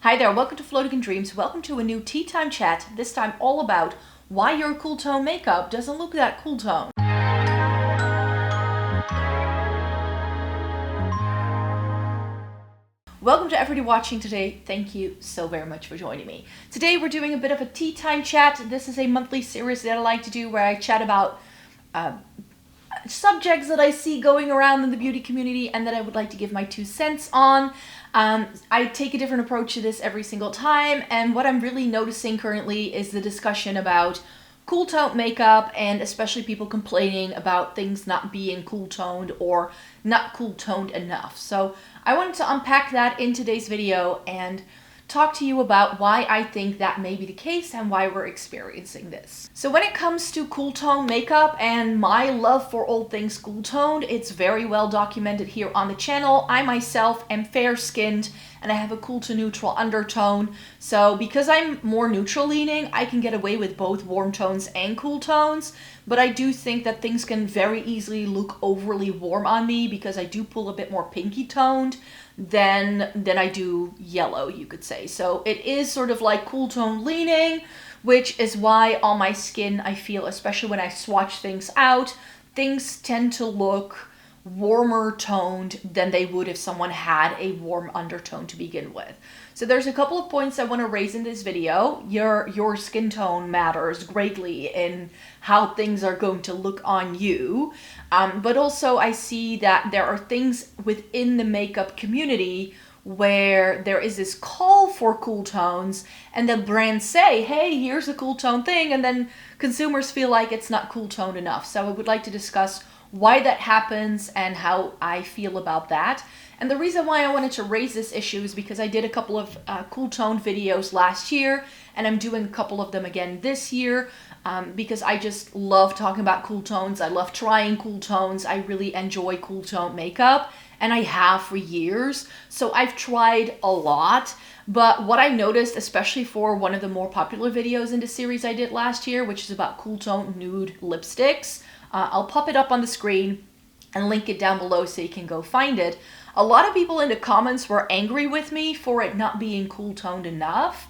Hi there, welcome to Floating in Dreams. Welcome to a new tea time chat, this time all about why your cool tone makeup doesn't look that cool tone. Welcome to everybody watching today. Thank you so very much for joining me. Today we're doing a bit of a tea time chat. This is a monthly series that I like to do where I chat about subjects that I see going around in the beauty community and that I would like to give my 2 cents on. I take a different approach to this every single time, and what I'm really noticing currently is the discussion about cool tone makeup, and especially people complaining about things not being cool toned or not cool toned enough. So I wanted to unpack that in today's video and talk to you about why I think that may be the case and why we're experiencing this. So when it comes to cool tone makeup and my love for all things cool toned, it's very well documented here on the channel. I myself am fair skinned and I have a cool to neutral undertone. So because I'm more neutral leaning, I can get away with both warm tones and cool tones. But I do think that things can very easily look overly warm on me because I do pull a bit more pinky toned than I do yellow, you could say. So it is sort of like cool tone leaning, which is why on my skin I feel, especially when I swatch things out, things tend to look warmer toned than they would if someone had a warm undertone to begin with. So there's a couple of points I want to raise in this video. Your skin tone matters greatly in how things are going to look on you. But also I see that there are things within the makeup community where there is this call for cool tones and the brands say, hey, here's a cool tone thing, and then consumers feel like it's not cool toned enough. So I would like to discuss why that happens and how I feel about that. And the reason why I wanted to raise this issue is because I did a couple of cool tone videos last year, and I'm doing a couple of them again this year because I just love talking about cool tones. I love trying cool tones. I really enjoy cool tone makeup, and I have for years. So I've tried a lot. But what I noticed, especially for one of the more popular videos in the series I did last year, which is about cool tone nude lipsticks, I'll pop it up on the screen and link it down below so you can go find it. A lot of people in the comments were angry with me for it not being cool toned enough.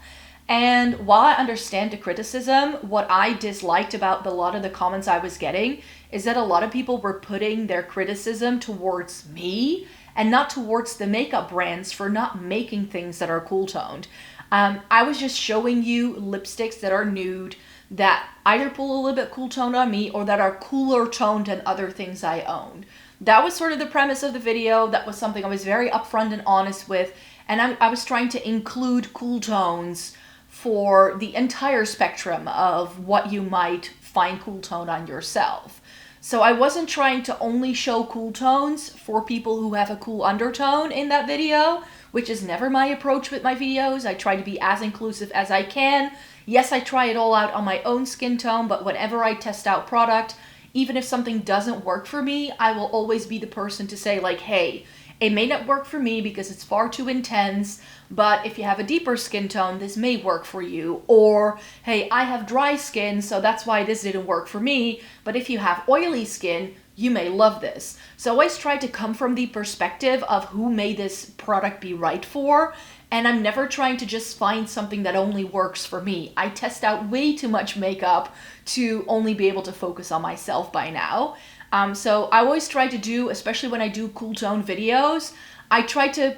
And while I understand the criticism, what I disliked about a lot of the comments I was getting is that a lot of people were putting their criticism towards me and not towards the makeup brands for not making things that are cool toned. I was just showing you lipsticks that are nude, that either pull a little bit cool toned on me or that are cooler toned than other things I own. That was sort of the premise of the video. That was something I was very upfront and honest with, and I was trying to include cool tones for the entire spectrum of what you might find cool tone on yourself. So I wasn't trying to only show cool tones for people who have a cool undertone in that video, which is never my approach with my videos. I try to be as inclusive as I can. Yes, I try it all out on my own skin tone, but whenever I test out product, even if something doesn't work for me, I will always be the person to say like, hey, it may not work for me because it's far too intense, but if you have a deeper skin tone, this may work for you. Or, hey, I have dry skin, so that's why this didn't work for me, but if you have oily skin, you may love this. So I always try to come from the perspective of who may this product be right for, and I'm never trying to just find something that only works for me. I test out way too much makeup to only be able to focus on myself by now. So I always try to do, especially when I do cool tone videos, I try to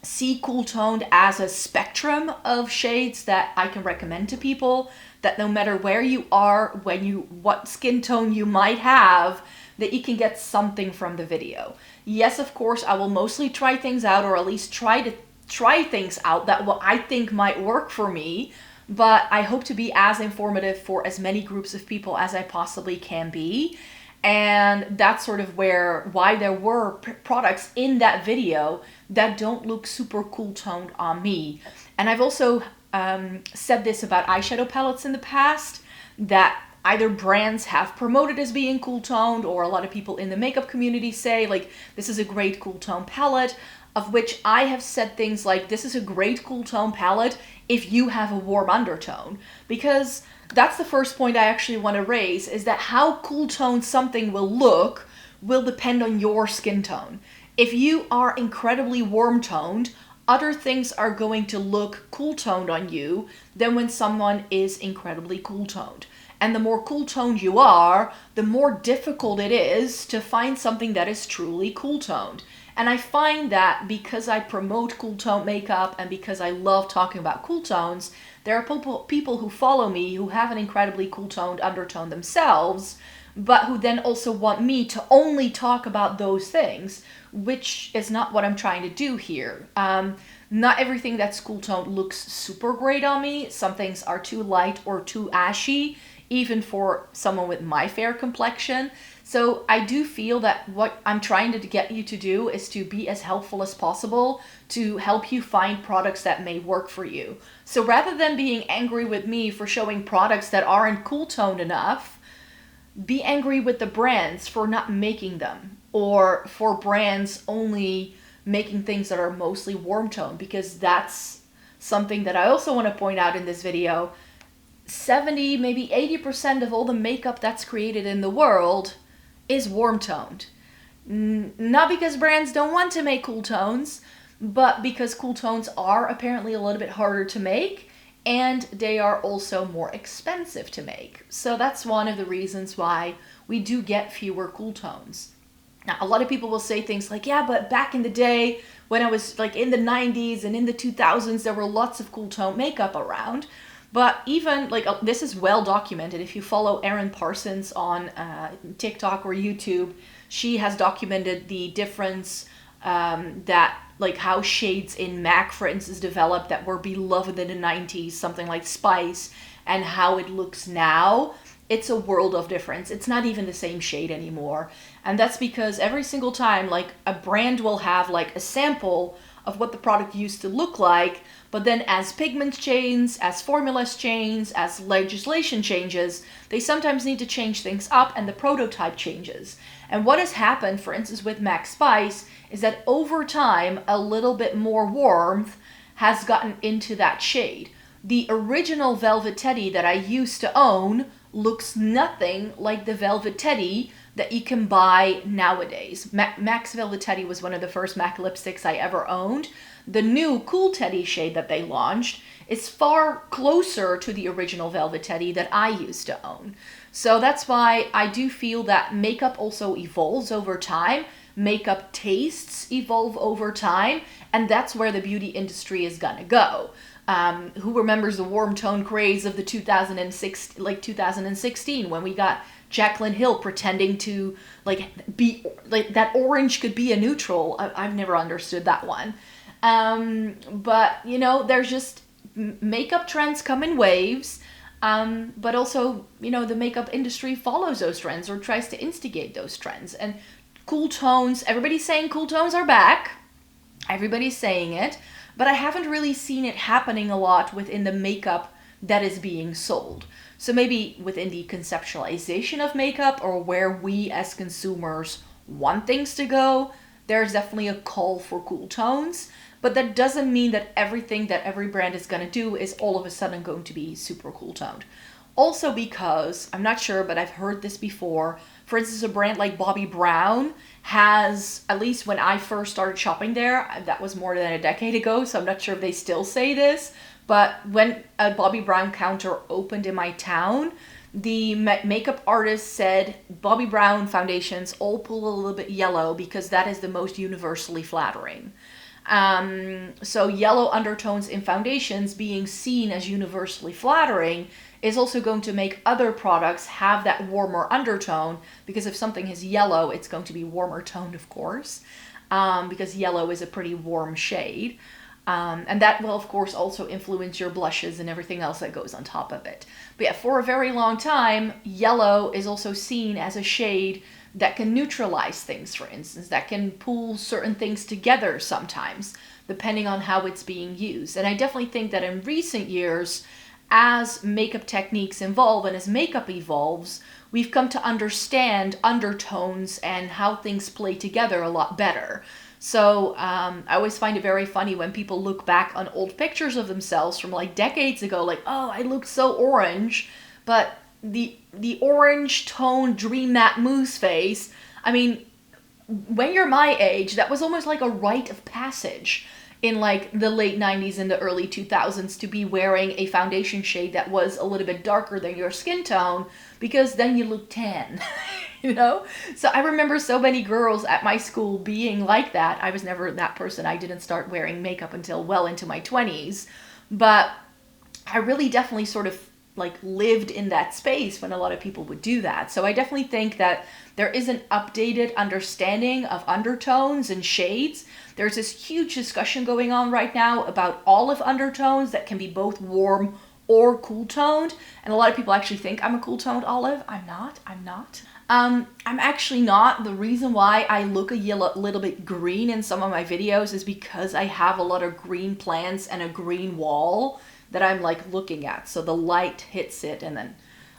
see cool toned as a spectrum of shades that I can recommend to people, that no matter where you are, what skin tone you might have, that you can get something from the video. Yes, of course, I will mostly try things out, or at least try things out that what I think might work for me, but I hope to be as informative for as many groups of people as I possibly can be. And that's sort of why there were products in that video that don't look super cool toned on me. And I've also said this about eyeshadow palettes in the past, that either brands have promoted as being cool toned, or a lot of people in the makeup community say like, this is a great cool tone palette, of which I have said things like, this is a great cool tone palette if you have a warm undertone. Because that's the first point I actually want to raise, is that how cool toned something will look will depend on your skin tone. If you are incredibly warm toned, other things are going to look cool toned on you than when someone is incredibly cool toned. And the more cool toned you are, the more difficult it is to find something that is truly cool toned. And I find that because I promote cool tone makeup and because I love talking about cool tones, there are people who follow me who have an incredibly cool toned undertone themselves, but who then also want me to only talk about those things, which is not what I'm trying to do here. Not everything that's cool toned looks super great on me. Some things are too light or too ashy, even for someone with my fair complexion. So I do feel that what I'm trying to get you to do is to be as helpful as possible to help you find products that may work for you. So rather than being angry with me for showing products that aren't cool toned enough, be angry with the brands for not making them, or for brands only making things that are mostly warm tone, because that's something that I also want to point out in this video. 70, maybe 80% of all the makeup that's created in the world is warm toned. Not because brands don't want to make cool tones, but because cool tones are apparently a little bit harder to make, and they are also more expensive to make. So that's one of the reasons why we do get fewer cool tones. Now, a lot of people will say things like, yeah, but back in the day, when I was like in the 90s and in the 2000s, there were lots of cool tone makeup around. But even, like, this is well documented. If you follow Erin Parsons on TikTok or YouTube, she has documented the difference that, like, how shades in MAC, for instance, developed that were beloved in the 90s, something like Spice, and how it looks now. It's a world of difference. It's not even the same shade anymore. And that's because every single time, like, a brand will have, like, a sample of what the product used to look like, but then as pigments change, as formulas change, as legislation changes, they sometimes need to change things up and the prototype changes. And what has happened, for instance, with MAC Spice, is that over time, a little bit more warmth has gotten into that shade. The original Velvet Teddy that I used to own looks nothing like the Velvet Teddy that you can buy nowadays. MAC's Velvet Teddy was one of the first MAC lipsticks I ever owned. The new Cool Teddy shade that they launched is far closer to the original Velvet Teddy that I used to own. So that's why I do feel that makeup also evolves over time. Makeup tastes evolve over time, and that's where the beauty industry is gonna go. Who remembers the warm tone craze of the 2016, when we got Jaclyn Hill pretending to be like that orange could be a neutral. I've never understood that one. But you know, there's just makeup trends come in waves. But also, you know, the makeup industry follows those trends or tries to instigate those trends. And cool tones, everybody's saying cool tones are back. Everybody's saying it. But I haven't really seen it happening a lot within the makeup that is being sold. So maybe within the conceptualization of makeup, or where we as consumers want things to go, there's definitely a call for cool tones. But that doesn't mean that everything that every brand is going to do is all of a sudden going to be super cool toned. Also because, I'm not sure, but I've heard this before, for instance, a brand like Bobbi Brown has, at least when I first started shopping there, that was more than a decade ago, so I'm not sure if they still say this, but when a Bobbi Brown counter opened in my town, the makeup artist said Bobbi Brown foundations all pull a little bit yellow because that is the most universally flattering. So yellow undertones in foundations being seen as universally flattering is also going to make other products have that warmer undertone, because if something is yellow, it's going to be warmer toned, of course, because yellow is a pretty warm shade. And that will, of course, also influence your blushes and everything else that goes on top of it. But yeah, for a very long time, yellow is also seen as a shade that can neutralize things, for instance, that can pull certain things together sometimes, depending on how it's being used. And I definitely think that in recent years, as makeup techniques evolve and as makeup evolves, we've come to understand undertones and how things play together a lot better. So I always find it very funny when people look back on old pictures of themselves from like decades ago, like, oh, I looked so orange, but the orange tone dream matte mousse face, I mean, when you're my age, that was almost like a rite of passage. in like the late 90s and the early 2000s to be wearing a foundation shade that was a little bit darker than your skin tone, because then you look tan. You know? So I remember so many girls at my school being like that. I was never that person. I didn't start wearing makeup until well into my 20s. But I really definitely sort of like lived in that space when a lot of people would do that. So I definitely think that there is an updated understanding of undertones and shades. There's this huge discussion going on right now about olive undertones that can be both warm or cool toned. And a lot of people actually think I'm a cool toned olive. I'm not. I'm actually not. The reason why I look a little bit green in some of my videos is because I have a lot of green plants and a green wall that I'm like looking at. So the light hits it and then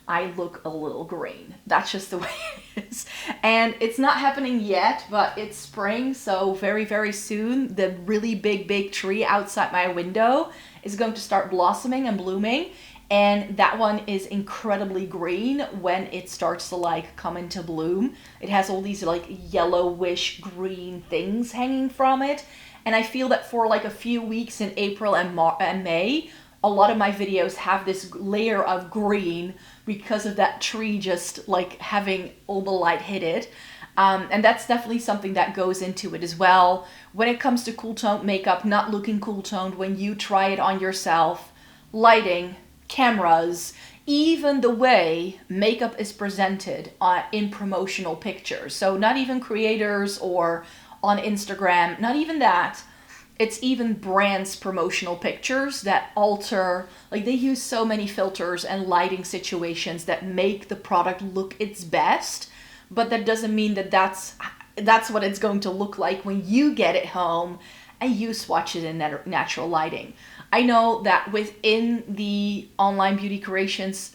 I look a little green. That's just the way it is. And it's not happening yet, but it's spring. So very, very soon, the really big tree outside my window is going to start blossoming and blooming. And that one is incredibly green when it starts to like come into bloom. It has all these like yellowish green things hanging from it. And I feel that for like a few weeks in April and May, a lot of my videos have this layer of green because of that tree just like having all the light hit it. And that's definitely something that goes into it as well. When it comes to cool toned makeup, not looking cool toned when you try it on yourself, lighting, cameras, even the way makeup is presented in promotional pictures. So not even creators or on Instagram, not even that. It's even brands' promotional pictures that alter, like they use so many filters and lighting situations that make the product look its best, but that doesn't mean that that's what it's going to look like when you get it home and you swatch it in natural lighting. I know that within the online beauty creations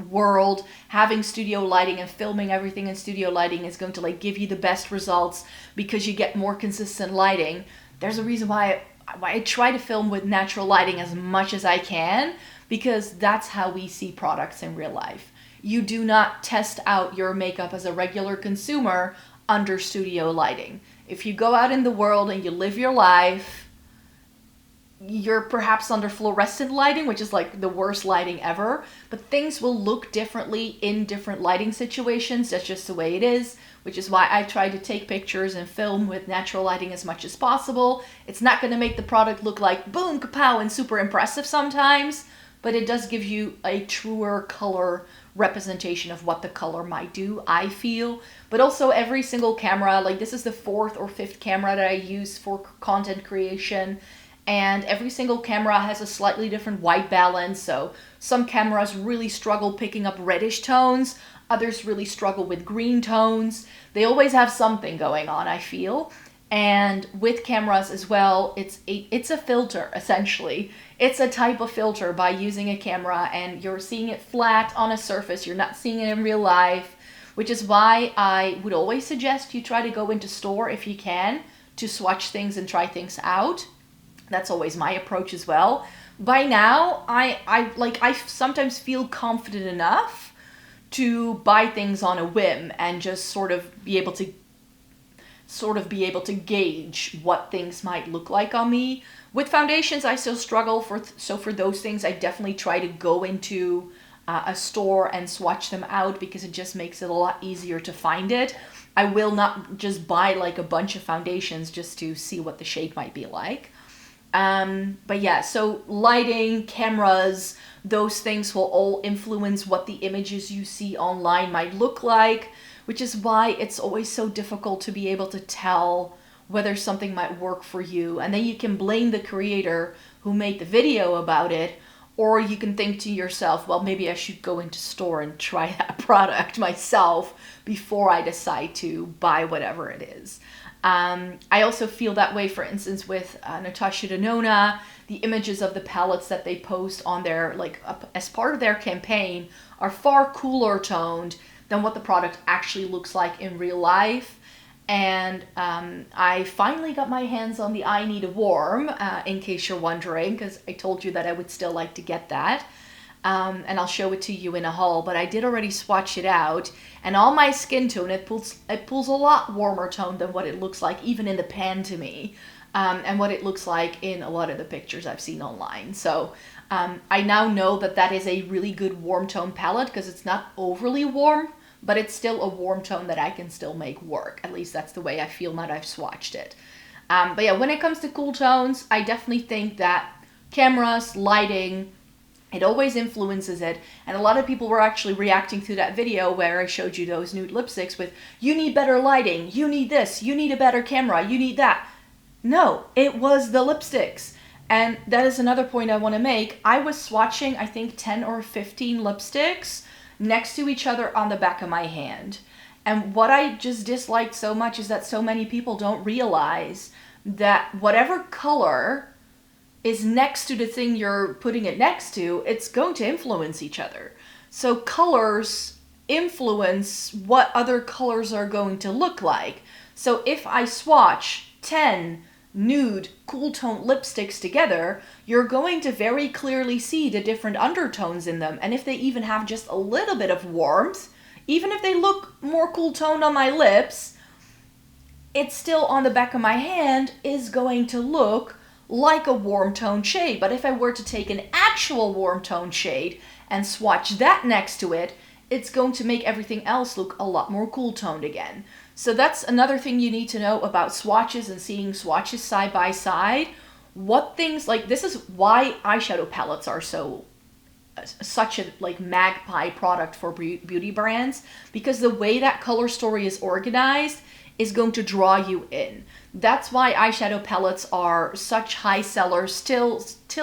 world, having studio lighting and filming everything in studio lighting is going to like give you the best results because you get more consistent lighting. There's a reason why I try to film with natural lighting as much as I can, because that's how we see products in real life. You do not test out your makeup as a regular consumer under studio lighting. If you go out in the world and you live your life, you're perhaps under fluorescent lighting, which is like the worst lighting ever, but things will look differently in different lighting situations. That's just the way it is, which is why I try to take pictures and film with natural lighting as much as possible. It's not going to make the product look like boom, kapow, and super impressive sometimes, but it does give you a truer color representation of what the color might do, I feel. But also every single camera, like this is the 4th or 5th camera that I use for content creation, and every single camera has a slightly different white balance. So some cameras really struggle picking up reddish tones, others really struggle with green tones. They always have something going on, I feel. And with cameras as well, it's a filter, essentially. It's a type of filter by using a camera, and you're seeing it flat on a surface. You're not seeing it in real life, which is why I would always suggest you try to go into store if you can to swatch things and try things out. That's always my approach as well. By now, I sometimes feel confident enough to buy things on a whim and just sort of be able to gauge what things might look like on me. With foundations, I still struggle so for those things, I definitely try to go into a store and swatch them out because it just makes it a lot easier to find it. I will not just buy like a bunch of foundations just to see what the shade might be like. But yeah, so lighting, cameras, those things will all influence what the images you see online might look like, which is why it's always so difficult to be able to tell whether something might work for you. And then you can blame the creator who made the video about it, or you can think to yourself, well, maybe I should go into store and try that product myself before I decide to buy whatever it is. I also feel that way, for instance, with Natasha Denona. The images of the palettes that they post on their, as part of their campaign are far cooler toned than what the product actually looks like in real life. And I finally got my hands on the I Need a Warm, in case you're wondering, because I told you that I would still like to get that. And I'll show it to you in a haul, but I did already swatch it out, and on my skin tone it pulls a lot warmer tone than what it looks like even in the pan to me. and what it looks like in a lot of the pictures I've seen online. So I now know that that is a really good warm tone palette because it's not overly warm, but it's still a warm tone that I can still make work. At least that's the way I feel now that I've swatched it. But yeah, when it comes to cool tones, I definitely think that cameras, lighting, it always influences it. And a lot of people were actually reacting to that video where I showed you those nude lipsticks with, you need better lighting, you need this, you need a better camera, you need that. No, it was the lipsticks. And that is another point I want to make. I was swatching, I think, 10 or 15 lipsticks next to each other on the back of my hand. And what I just disliked so much is that so many people don't realize that whatever color is next to the thing you're putting it next to, it's going to influence each other. So colors influence what other colors are going to look like. So if I swatch 10 nude cool tone lipsticks together, you're going to very clearly see the different undertones in them. And if they even have just a little bit of warmth, even if they look more cool toned on my lips, it's still on the back of my hand is going to look like a warm tone shade. But if I were to take an actual warm tone shade and swatch that next to it, it's going to make everything else look a lot more cool toned again. So that's another thing you need to know about swatches and seeing swatches side by side. What things, like, this is why eyeshadow palettes are such a like magpie product for beauty brands, because the way that color story is organized is going to draw you in. That's why eyeshadow palettes are such high sellers till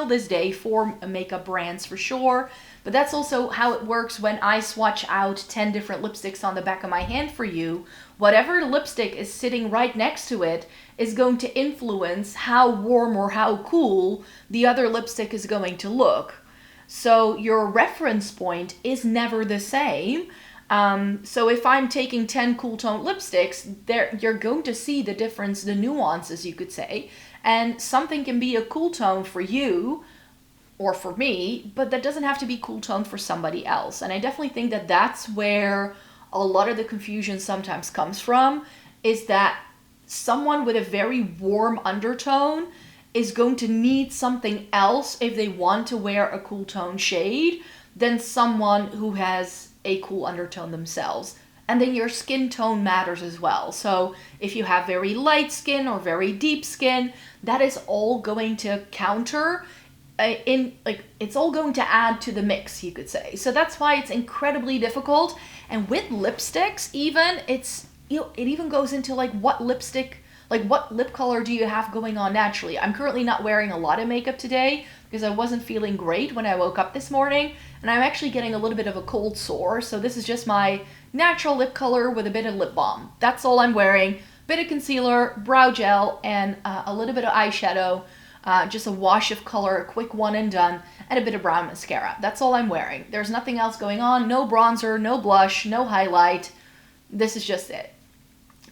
this day for makeup brands for sure. But that's also how it works when I swatch out 10 different lipsticks on the back of my hand for you. Whatever lipstick is sitting right next to it is going to influence how warm or how cool the other lipstick is going to look. So your reference point is never the same. So if I'm taking 10 cool tone lipsticks, you're going to see the difference, the nuances, you could say. And something can be a cool tone for you or for me, but that doesn't have to be cool tone for somebody else. And I definitely think that that's where a lot of the confusion sometimes comes from, is that someone with a very warm undertone is going to need something else if they want to wear a cool tone shade than someone who has a cool undertone themselves. And then your skin tone matters as well. So if you have very light skin or very deep skin, that is all going to counter it's all going to add to the mix, you could say. So that's why it's incredibly difficult. And with lipsticks, even it even goes into like what lipstick, like what lip color do you have going on naturally. I'm currently not wearing a lot of makeup today because I wasn't feeling great when I woke up this morning, and I'm actually getting a little bit of a cold sore. So this is just my natural lip color with a bit of lip balm. That's all I'm wearing. Bit of concealer, brow gel, and a little bit of eyeshadow. Just a wash of color, a quick one and done, and a bit of brown mascara. That's all I'm wearing. There's nothing else going on. No bronzer, no blush, no highlight. This is just it.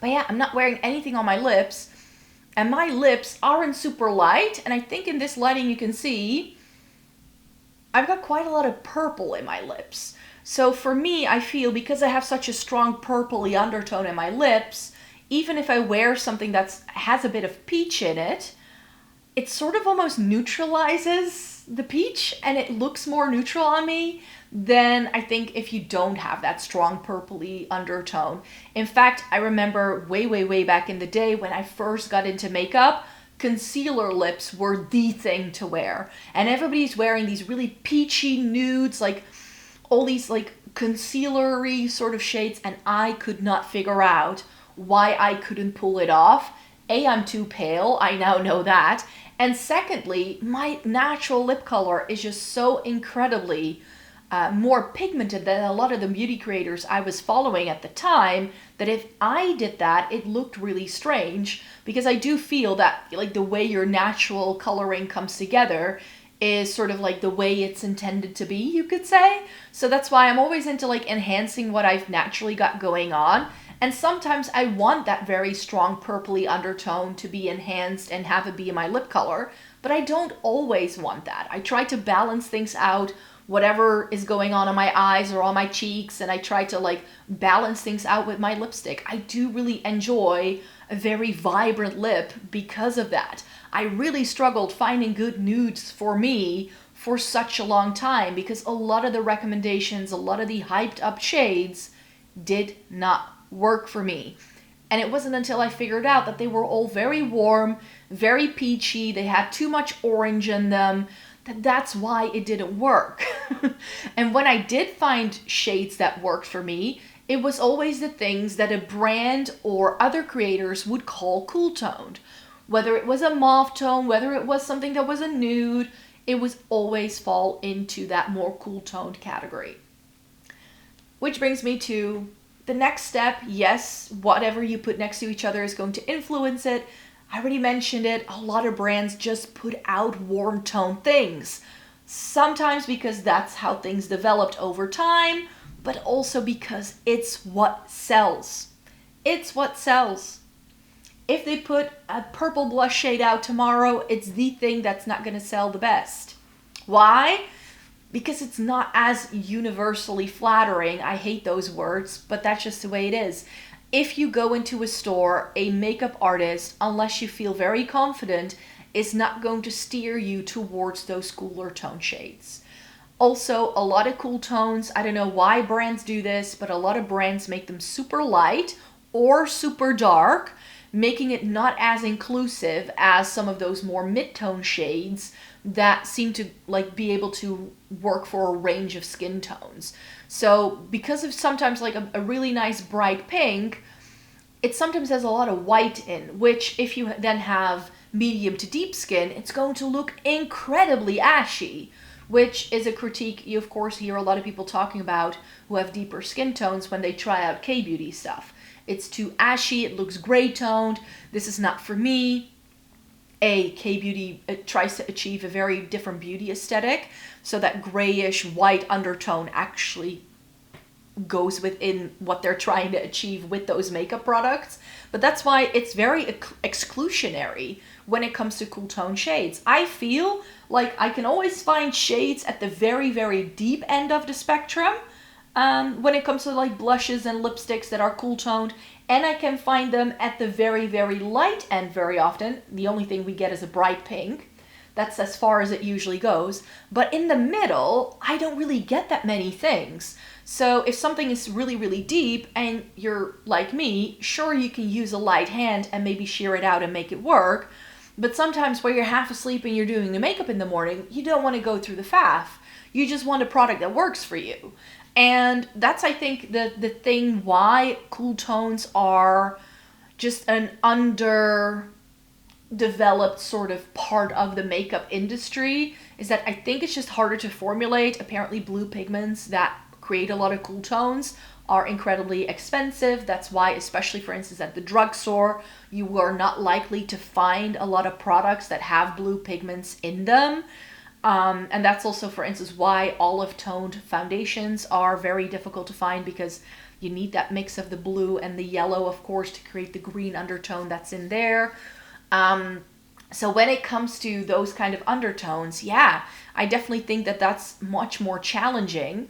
But yeah, I'm not wearing anything on my lips. And my lips aren't super light. And I think in this lighting you can see, I've got quite a lot of purple in my lips. So for me, I feel because I have such a strong purpley undertone in my lips, even if I wear something that has a bit of peach in it, it sort of almost neutralizes the peach and it looks more neutral on me than I think if you don't have that strong purpley undertone. In fact, I remember way back in the day when I first got into makeup, concealer lips were the thing to wear. And everybody's wearing these really peachy nudes, like all these like concealer-y sort of shades, and I could not figure out why I couldn't pull it off. A, I'm too pale, I now know that. And secondly, my natural lip color is just so incredibly more pigmented than a lot of the beauty creators I was following at the time, that if I did that, it looked really strange, because I do feel that like the way your natural coloring comes together is sort of like the way it's intended to be, you could say. So that's why I'm always into like enhancing what I've naturally got going on. And sometimes I want that very strong purpley undertone to be enhanced and have it be my lip color, but I don't always want that. I try to balance things out, whatever is going on my eyes or on my cheeks, and I try to like balance things out with my lipstick. I do really enjoy a very vibrant lip because of that. I really struggled finding good nudes for me for such a long time because a lot of the recommendations, a lot of the hyped up shades did not work for me. And it wasn't until I figured out that they were all very warm, very peachy, they had too much orange in them, that's why it didn't work. And when I did find shades that worked for me, it was always the things that a brand or other creators would call cool toned. Whether it was a mauve tone, whether it was something that was a nude, it was always fall into that more cool toned category. Which brings me to the next step. Yes, whatever you put next to each other is going to influence it. I already mentioned it, a lot of brands just put out warm tone things. Sometimes because that's how things developed over time, but also because it's what sells. It's what sells. If they put a purple blush shade out tomorrow, it's the thing that's not going to sell the best. Why? Because it's not as universally flattering. I hate those words, but that's just the way it is. If you go into a store, a makeup artist, unless you feel very confident, is not going to steer you towards those cooler tone shades. Also, a lot of cool tones, I don't know why brands do this, but a lot of brands make them super light or super dark, making it not as inclusive as some of those more mid-tone shades that seem to like be able to work for a range of skin tones. So because of sometimes like a really nice bright pink, it sometimes has a lot of white in, which if you then have medium to deep skin, it's going to look incredibly ashy, which is a critique you of course hear a lot of people talking about who have deeper skin tones when they try out K-beauty stuff. It's too ashy, it looks gray toned, this is not for me. K-beauty tries to achieve a very different beauty aesthetic, so that grayish white undertone actually goes within what they're trying to achieve with those makeup products. But that's why it's very exclusionary when it comes to cool tone shades. I feel like I can always find shades at the very, very deep end of the spectrum when it comes to like blushes and lipsticks that are cool toned, and I can find them at the very, very light end very often. The only thing we get is a bright pink. That's as far as it usually goes. But in the middle, I don't really get that many things. So if something is really, really deep and you're like me, sure, you can use a light hand and maybe sheer it out and make it work. But sometimes while you're half asleep and you're doing the makeup in the morning, you don't want to go through the faff. You just want a product that works for you. And that's, I think, the thing why cool tones are just an underdeveloped sort of part of the makeup industry, is that I think it's just harder to formulate. Apparently blue pigments that create a lot of cool tones are incredibly expensive. That's why, especially for instance at the drugstore, you are not likely to find a lot of products that have blue pigments in them. And that's also, for instance, why olive-toned foundations are very difficult to find, because you need that mix of the blue and the yellow, of course, to create the green undertone that's in there. So when it comes to those kind of undertones, yeah, I definitely think that that's much more challenging.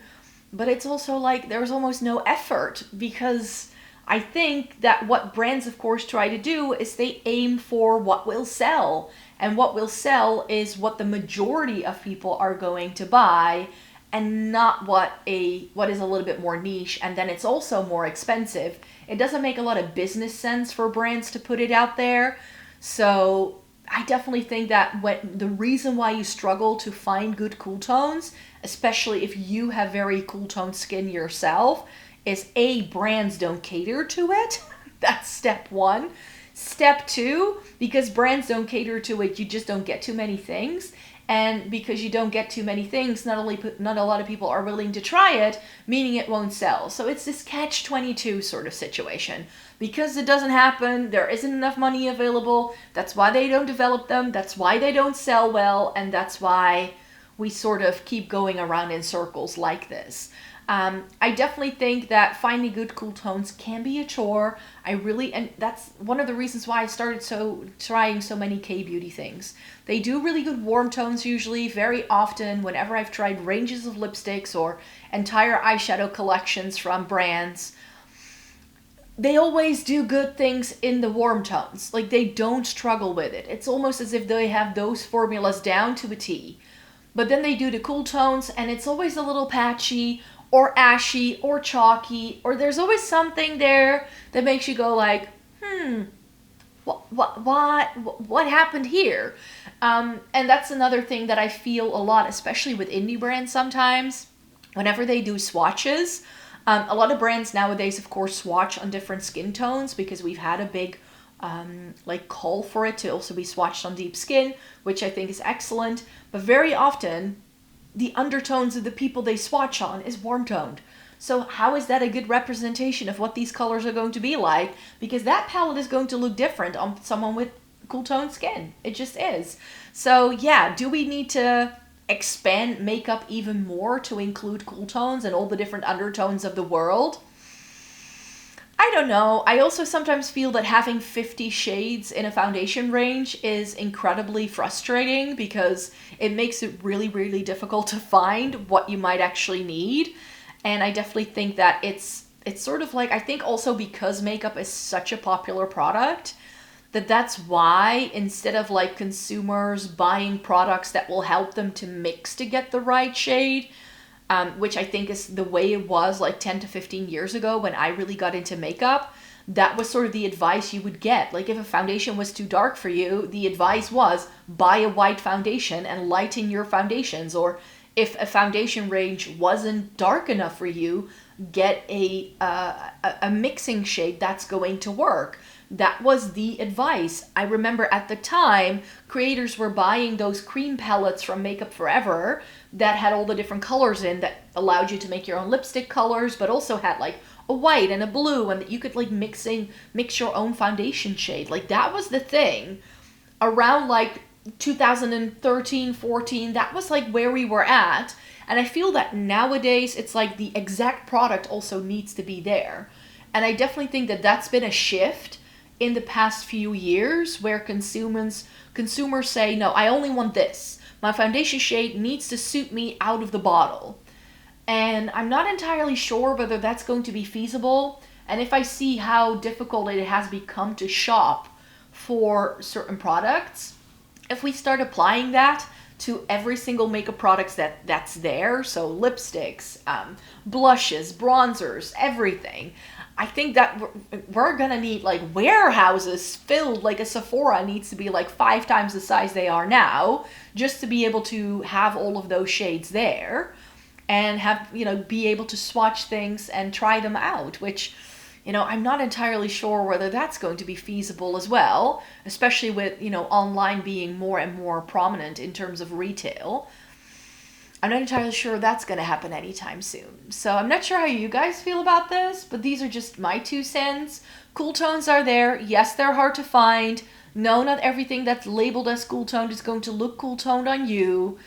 But it's also like there's almost no effort, because I think that what brands, of course, try to do is they aim for what will sell. And what will sell is what the majority of people are going to buy, and not what is a little bit more niche, and then it's also more expensive. It doesn't make a lot of business sense for brands to put it out there. So I definitely think that the reason why you struggle to find good cool tones, especially if you have very cool toned skin yourself, is brands don't cater to it. That's step one. Step two, because brands don't cater to it, you just don't get too many things. And because you don't get too many things, not a lot of people are willing to try it, meaning it won't sell. So it's this catch-22 sort of situation. Because it doesn't happen, there isn't enough money available, that's why they don't develop them, that's why they don't sell well, and that's why we sort of keep going around in circles like this. I definitely think that finding good cool tones can be a chore. And that's one of the reasons why I started trying so many K-beauty things. They do really good warm tones usually. Very often, whenever I've tried ranges of lipsticks or entire eyeshadow collections from brands, they always do good things in the warm tones. Like, they don't struggle with it. It's almost as if they have those formulas down to a T. But then they do the cool tones, and it's always a little patchy, or ashy, or chalky, or there's always something there that makes you go like, what happened here? And that's another thing that I feel a lot, especially with indie brands sometimes, whenever they do swatches. A lot of brands nowadays, of course, swatch on different skin tones because we've had a big call for it to also be swatched on deep skin, which I think is excellent. But very often, the undertones of the people they swatch on is warm toned. So how is that a good representation of what these colors are going to be like? Because that palette is going to look different on someone with cool toned skin. It just is. So yeah, do we need to expand makeup even more to include cool tones and all the different undertones of the world? I don't know. I also sometimes feel that having 50 shades in a foundation range is incredibly frustrating because it makes it really, really difficult to find what you might actually need. And I definitely think that it's sort of like, I think also because makeup is such a popular product, that's why instead of like consumers buying products that will help them to mix to get the right shade, which I think is the way it was like 10 to 15 years ago when I really got into makeup, that was sort of the advice you would get. Like if a foundation was too dark for you, the advice was buy a white foundation and lighten your foundations. Or if a foundation range wasn't dark enough for you, get a mixing shade that's going to work. That was the advice. I remember at the time, creators were buying those cream palettes from Makeup Forever that had all the different colors in that allowed you to make your own lipstick colors, but also had like a white and a blue, and that you could like mix your own foundation shade. Like that was the thing. Around like 2013, 14, that was like where we were at. And I feel that nowadays it's like the exact product also needs to be there. And I definitely think that that's been a shift in the past few years where consumers say, no, I only want this. My foundation shade needs to suit me out of the bottle. And I'm not entirely sure whether that's going to be feasible. And if I see how difficult it has become to shop for certain products, if we start applying that to every single makeup products that's there, so lipsticks, blushes, bronzers, everything, I think that we're gonna need like warehouses filled, like a Sephora needs to be like 5 times the size they are now, just to be able to have all of those shades there and have, be able to swatch things and try them out, which, I'm not entirely sure whether that's going to be feasible as well, especially with, online being more and more prominent in terms of retail. I'm not entirely sure that's going to happen anytime soon. So I'm not sure how you guys feel about this, but these are just my 2 cents. Cool tones are there. Yes, they're hard to find. No, not everything that's labeled as cool toned is going to look cool toned on you.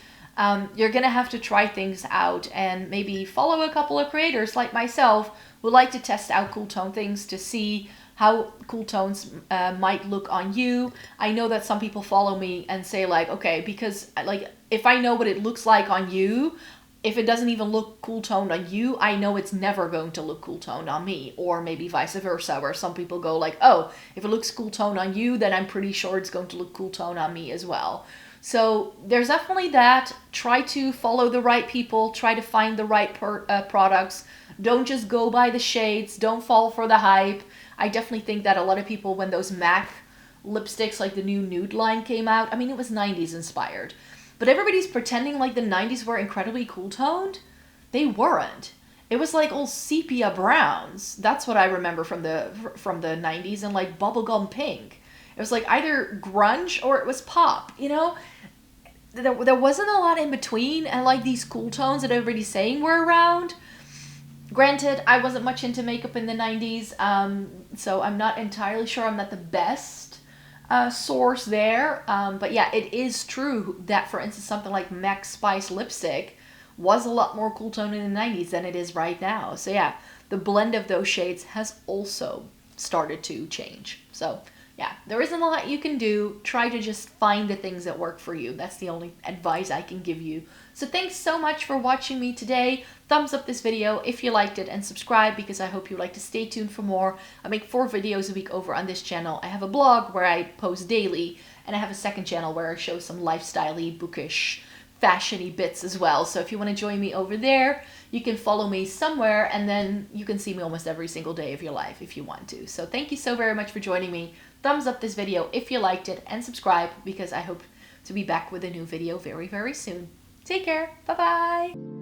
You're going to have to try things out and maybe follow a couple of creators like myself who like to test out cool tone things to see how cool tones might look on you. I know that some people follow me and say like, okay, because like if I know what it looks like on you, if it doesn't even look cool toned on you, I know it's never going to look cool toned on me. Or maybe vice versa, where some people go like, oh, if it looks cool toned on you, then I'm pretty sure it's going to look cool toned on me as well. So there's definitely that. Try to follow the right people. Try to find the right products. Don't just go by the shades. Don't fall for the hype. I definitely think that a lot of people, when those MAC lipsticks, like the new NUDE line came out, I mean, it was 90s inspired. But everybody's pretending like the 90s were incredibly cool toned. They weren't. It was like all sepia browns. That's what I remember from the 90s, and like bubblegum pink. It was like either grunge or it was pop, There wasn't a lot in between, and like these cool tones that everybody's saying were around. Granted, I wasn't much into makeup in the 90s, so I'm not entirely sure I'm not the best source there. But yeah, it is true that, for instance, something like MAC Spice lipstick was a lot more cool tone in the 90s than it is right now. So yeah, the blend of those shades has also started to change. So Yeah, there isn't a lot you can do. Try to just find the things that work for you. That's the only advice I can give you. So thanks so much for watching me today. Thumbs up this video if you liked it, and subscribe because I hope you like to stay tuned for more. I make 4 videos a week over on this channel. I have a blog where I post daily, and I have a second channel where I show some lifestyle-y, bookish, fashion-y bits as well. So if you want to join me over there, you can follow me somewhere, and then you can see me almost every single day of your life if you want to. So thank you so very much for joining me. Thumbs up this video if you liked it, and subscribe because I hope to be back with a new video very, very soon. Take care. Bye-bye.